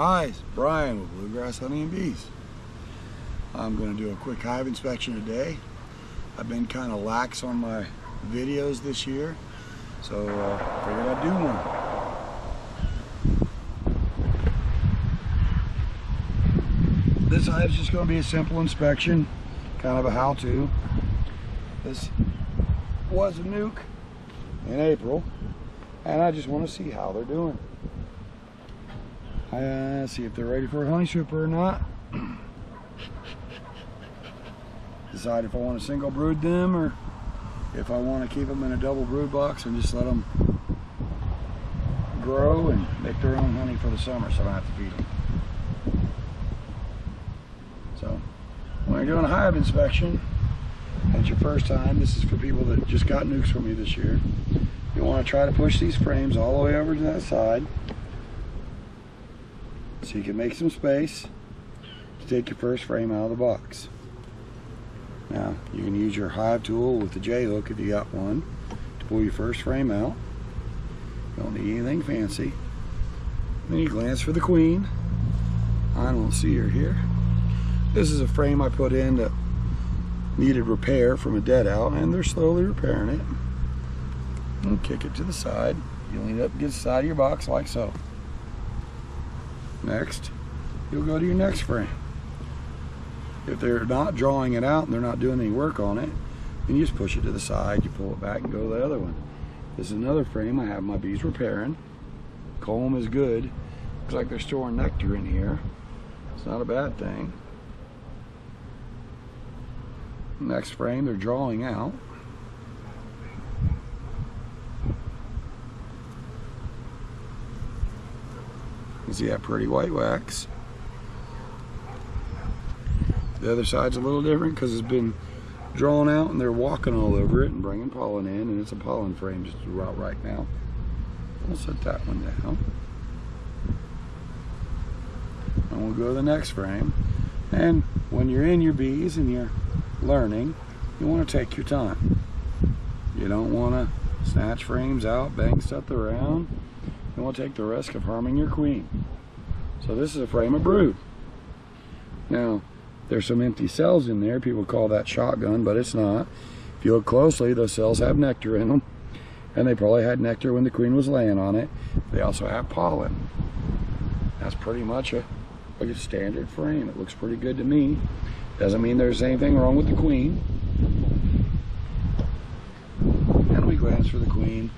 Hi, it's Brian with Bluegrass Honey and Bees. I'm going to do a quick hive inspection today. I've been kind of lax on my videos this year, so figured I'd do one. This hive is just going to be a simple inspection, kind of a how-to. This was a nuke in April, and I just want to see how they're doing. See if they're ready for a honey super or not. Decide if I want to single brood them or if I want to keep them in a double brood box and just let them grow and make their own honey for the summer so I don't have to feed them. So when you're doing a hive inspection and it's your first time, this is for people that just got nukes from me this year, you want to try to push these frames all the way over to that side so you can make some space to take your first frame out of the box. Now you can use your hive tool with the J hook if you got one to pull your first frame out. You don't need anything fancy. Then you glance for the queen. I don't see her here. This is a frame I put in that needed repair from a dead out, and they're slowly repairing it. And kick it to the side. You'll lean up against the side of your box like so. Next, you'll go to your next frame. If they're not drawing it out and they're not doing any work on it, then you just push it to the side, you pull it back and go to the other one. This is another frame I have my bees repairing. Comb is good. Looks like they're storing nectar in here. It's not a bad thing. Next frame, they're drawing out. You see that pretty white wax. The other side's a little different because it's been drawn out and they're walking all over it and bringing pollen in, and it's a pollen frame just about right now. We'll set that one down. And we'll go to the next frame. And when you're in your bees and you're learning, you want to take your time. You don't want to snatch frames out, bang stuff around. You want to take the risk of harming your queen. So this is a frame of brood. Now, there's some empty cells in there. People call that shotgun, but it's not. If you look closely, those cells have nectar in them, and they probably had nectar when the queen was laying on it. They also have pollen. That's pretty much like a standard frame. It looks pretty good to me. Doesn't mean there's anything wrong with the queen. And we glance for the queen.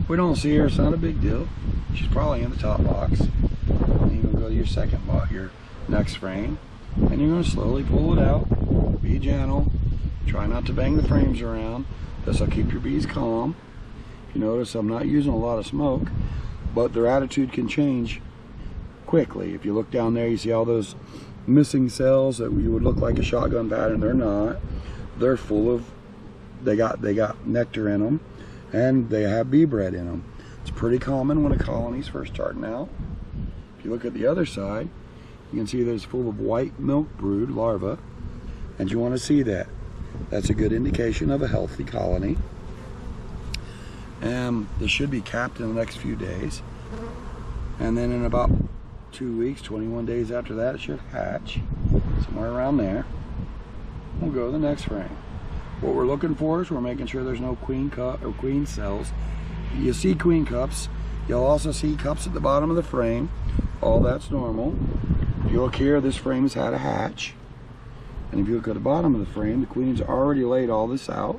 We don't see her, it's not a big deal. She's probably in the top box. And you're gonna go to your second box, your next frame, and you're gonna slowly pull it out. Be gentle. Try not to bang the frames around. This will keep your bees calm. If you notice, I'm not using a lot of smoke, but their attitude can change quickly. If you look down there, you see all those missing cells that you would look like a shotgun pattern. They're not. They're full of, they got nectar in them, and they have bee bread in them. It's pretty common when a colony's first starting out. If you look at the other side, you can see that it's full of white milk brood larvae, and you want to see that. That's a good indication of a healthy colony. This should be capped in the next few days, and then in about 2 weeks, 21 days after that, it should hatch somewhere around there. We'll go to the next frame. What we're looking for is we're making sure there's no queen cup or queen cells. You see queen cups. You'll also see cups at the bottom of the frame. All that's normal. If you look here, this frame has had a hatch. And if you look at the bottom of the frame, the queen's already laid all this out.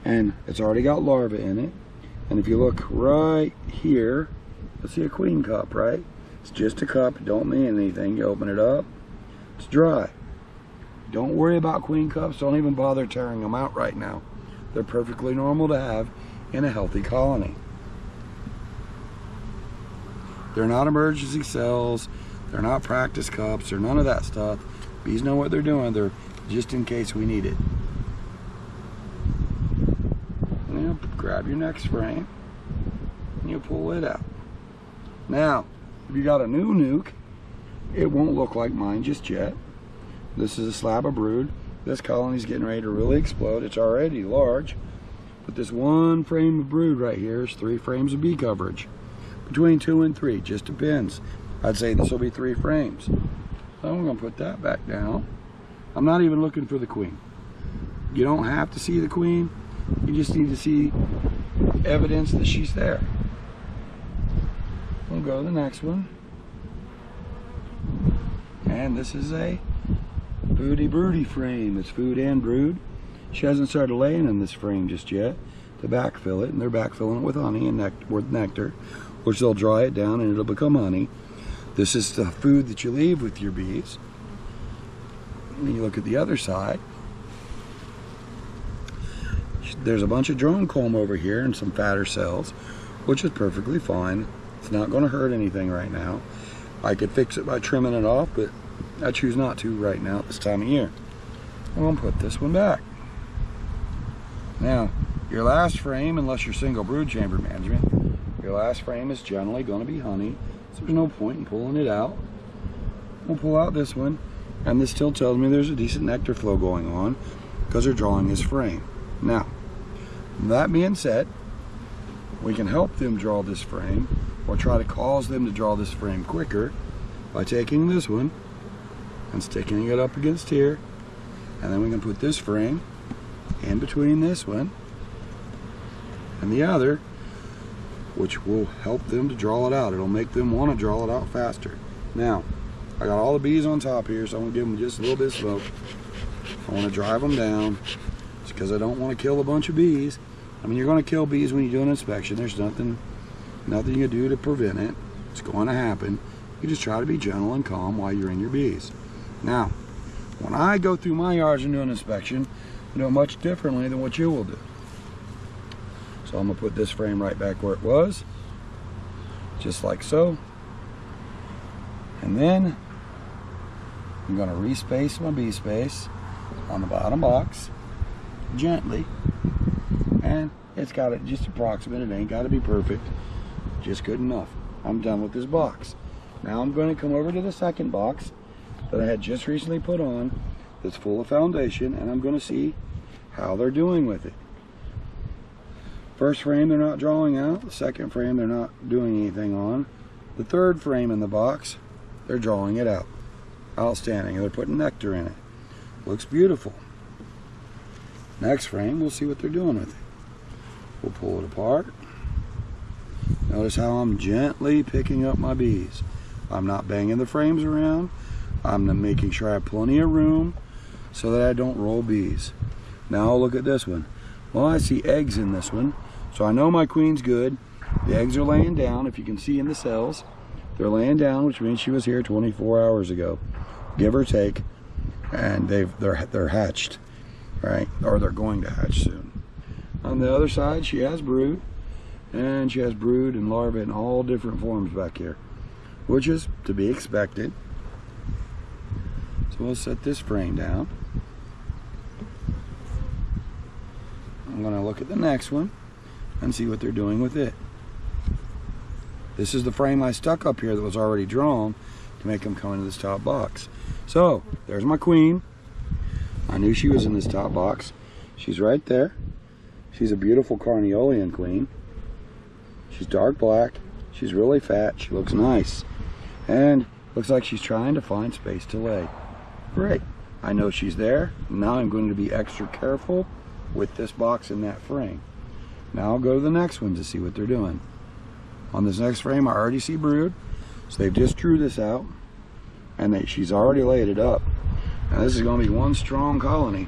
And it's already got larvae in it. And if you look right here, you'll see a queen cup, right? It's just a cup. It don't mean anything. You open it up, it's dry. Don't worry about queen cups. Don't even bother tearing them out right now. They're perfectly normal to have in a healthy colony. They're not emergency cells. They're not practice cups. They're none of that stuff. Bees know what they're doing. They're just in case we need it. And you'll grab your next frame and you'll pull it out. Now, if you got a new nuke, it won't look like mine just yet. This is a slab of brood. This colony's getting ready to really explode. It's already large, but this one frame of brood right here is 3 frames of bee coverage. Between 2 and 3, just depends. I'd say this will be 3 frames. So I'm going to put that back down. I'm not even looking for the queen. You don't have to see the queen. You just need to see evidence that she's there. We'll go to the next one. And this is a broody broody frame. It's food and brood. She hasn't started laying in this frame just yet to backfill it, and they're backfilling it with honey and nectar, which they'll dry it down and it'll become honey. This is the food that you leave with your bees. And you look at the other side. There's a bunch of drone comb over here and some fatter cells, which is perfectly fine. It's not going to hurt anything right now. I could fix it by trimming it off, but I choose not to right now at this time of year. I'm going to put this one back. Now, your last frame, unless you're single brood chamber management, your last frame is generally going to be honey, so there's no point in pulling it out. We'll pull out this one, and this still tells me there's a decent nectar flow going on because they're drawing this frame. Now, that being said, we can help them draw this frame or try to cause them to draw this frame quicker by taking this one and sticking it up against here, and then we can put this frame in between this one and the other, which will help them to draw it out. It'll make them want to draw it out faster. Now, I got all the bees on top here, so I'm going to give them just a little bit of smoke. I want to drive them down because I don't want to kill a bunch of bees. I mean, you're going to kill bees when you do an inspection. There's nothing you can do to prevent it. It's going to happen. You just try to be gentle and calm while you're in your bees. Now, when I go through my yards and do an inspection, I do it much differently than what you will do. So I'm going to put this frame right back where it was, just like so. And then I'm going to respace my bee space on the bottom box gently, and it's got it just approximate. It ain't got to be perfect, just good enough. I'm done with this box. Now I'm going to come over to the second box that I had just recently put on that's full of foundation, and I'm going to see how they're doing with it. First frame they're not drawing out. The second frame they're not doing anything on. The third frame in the box, they're drawing it out. Outstanding. They're putting nectar in it. Looks beautiful. Next frame, we'll see what they're doing with it. We'll pull it apart. Notice how I'm gently picking up my bees. I'm not banging the frames around. I'm making sure I have plenty of room so that I don't roll bees. Now look at this one. Well, I see eggs in this one, so I know my queen's good. The eggs are laying down, if you can see in the cells. They're laying down, which means she was here 24 hours ago, give or take, and they're hatched, right? Or they're going to hatch soon. On the other side, she has brood, and she has brood and larvae in all different forms back here, which is to be expected. So we'll set this frame down. I'm going to look at the next one and see what they're doing with it. This is the frame I stuck up here that was already drawn to make them come into this top box. So there's my queen. I knew she was in this top box. She's right there. She's a beautiful Carniolan queen. She's dark black. She's really fat. She looks nice. And looks like she's trying to find space to lay. Great. I know she's there. Now I'm going to be extra careful with this box in that frame. Now I'll go to the next one to see what they're doing. On this next frame I already see brood, so they've just drew this out, and she's already laid it up. Now this is going to be one strong colony.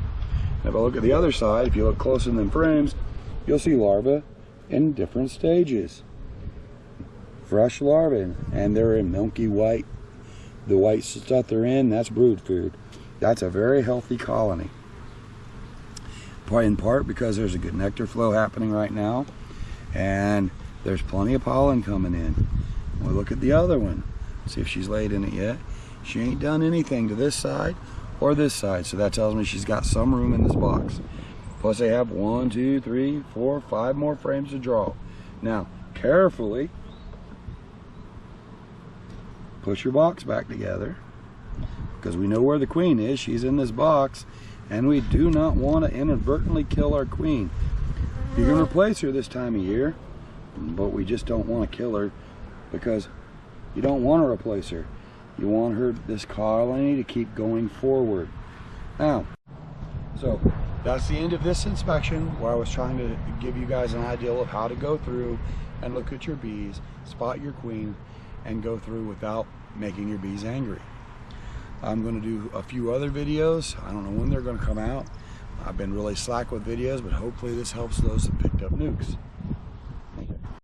And if I look at the other side, if you look close in them frames, you'll see larvae in different stages. Fresh larvae, and they're in milky white. The white stuff they're in, that's brood food. That's a very healthy colony. In part because there's a good nectar flow happening right now, and there's plenty of pollen coming in. We'll look at the other one, see if she's laid in it yet. She ain't done anything to this side or this side, so that tells me she's got some room in this box. Plus they have 1, 2, 3, 4, 5 more frames to draw. Now, carefully push your box back together, because we know where the queen is. She's in this box, and we do not want to inadvertently kill our queen. You can replace her this time of year, but we just don't want to kill her because You don't want to replace her. You want her, this colony, to keep going forward. Now, so that's the end of this inspection, where I was trying to give you guys an idea of how to go through and look at your bees, spot your queen, and go through without making your bees angry. I'm going to do a few other videos. I don't know when they're going to come out. I've been really slack with videos, but hopefully this helps those that picked up nukes.